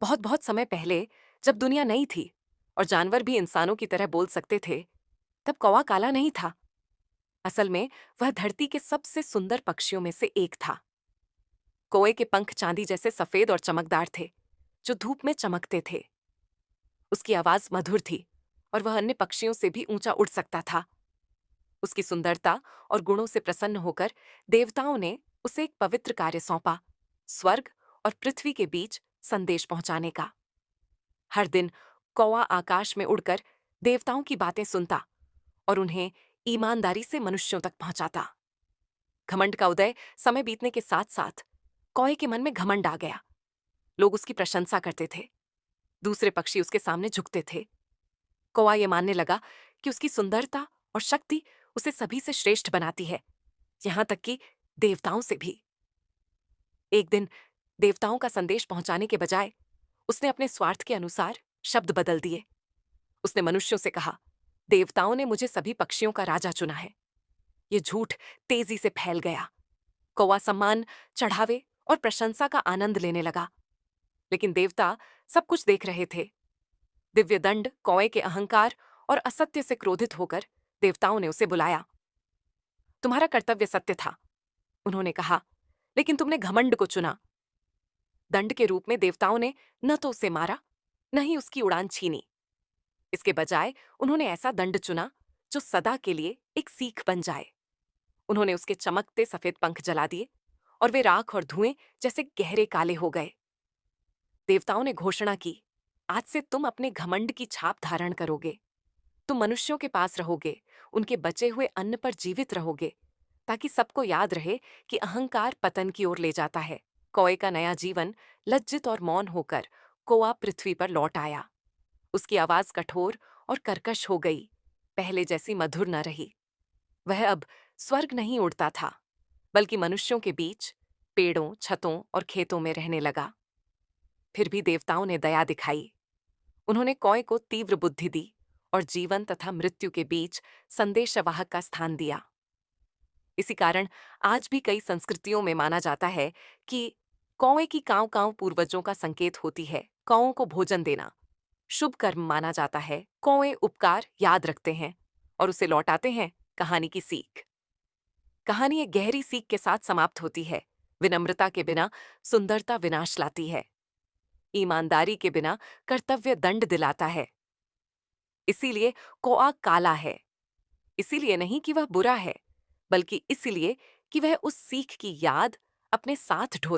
बहुत बहुत समय पहले, जब दुनिया नई थी और जानवर भी इंसानों की तरह बोल सकते थे, तब कौवा काला नहीं था। असल में वह धरती के सबसे सुंदर पक्षियों में से एक था। कौवे के पंख चांदी जैसे सफेद और चमकदार थे, जो धूप में चमकते थे। उसकी आवाज मधुर थी और वह अन्य पक्षियों से भी ऊंचा उड़ सकता था। उसकी सुंदरता और गुणों से प्रसन्न होकर देवताओं ने उसे एक पवित्र कार्य सौंपा, स्वर्ग और पृथ्वी के बीच संदेश पहुंचाने का। हर दिन कौवा आकाश में उड़कर देवताओं की बातें सुनता और उन्हें ईमानदारी से मनुष्यों तक पहुंचाता। घमंड का उदय समय बीतने के साथ साथ कौवे के मन में घमंड आ गया। लोग उसकी प्रशंसा करते थे, दूसरे पक्षी उसके सामने झुकते थे। कौवा ये मानने लगा कि उसकी सुंदरता और शक्ति उसे सभी से श्रेष्ठ बनाती है, यहां तक कि देवताओं से भी। एक दिन देवताओं का संदेश पहुंचाने के बजाय उसने अपने स्वार्थ के अनुसार शब्द बदल दिए। उसने मनुष्यों से कहा, देवताओं ने मुझे सभी पक्षियों का राजा चुना है। ये झूठ तेजी से फैल गया। कौवा सम्मान, चढ़ावे और प्रशंसा का आनंद लेने लगा, लेकिन देवता सब कुछ देख रहे थे। दिव्य दंड कौवे के अहंकार और असत्य से क्रोधित होकर देवताओं ने उसे बुलाया। तुम्हारा कर्तव्य सत्य था, उन्होंने कहा, लेकिन तुमने घमंड को चुना। दंड के रूप में देवताओं ने न तो उसे मारा, न ही उसकी उड़ान छीनी। इसके बजाय उन्होंने ऐसा दंड चुना जो सदा के लिए एक सीख बन जाए। उन्होंने उसके चमकते सफेद पंख जला दिए और वे राख और धुएं जैसे गहरे काले हो गए। देवताओं ने घोषणा की, आज से तुम अपने घमंड की छाप धारण करोगे। तुम मनुष्यों के पास रहोगे, उनके बचे हुए अन्न पर जीवित रहोगे, ताकि सबको याद रहे कि अहंकार पतन की ओर ले जाता है। कौवे का नया जीवन लज्जित और मौन होकर कौवा पृथ्वी पर लौट आया। उसकी आवाज कठोर और कर्कश हो गई, पहले जैसी मधुर न रही। वह अब स्वर्ग नहीं उड़ता था, बल्कि मनुष्यों के बीच पेड़ों, छतों और खेतों में रहने लगा। फिर भी देवताओं ने दया दिखाई। उन्होंने कौवे को तीव्र बुद्धि दी और जीवन तथा मृत्यु के बीच संदेशवाहक का स्थान दिया। इसी कारण आज भी कई संस्कृतियों में माना जाता है कि कौवे की कांव कांव पूर्वजों का संकेत होती है। कौवों को भोजन देना शुभ कर्म माना जाता है। कौवे उपकार याद रखते हैं और उसे लौटाते हैं कहानी की सीख। कहानी एक गहरी सीख के साथ समाप्त होती है। विनम्रता के बिना सुंदरता विनाश लाती है। ईमानदारी के बिना कर्तव्य दंड दिलाता है। इसीलिए कौआ काला है, इसीलिए नहीं कि वह बुरा है, बल्कि इसलिए कि वह उस सीख की याद अपने साथ ढो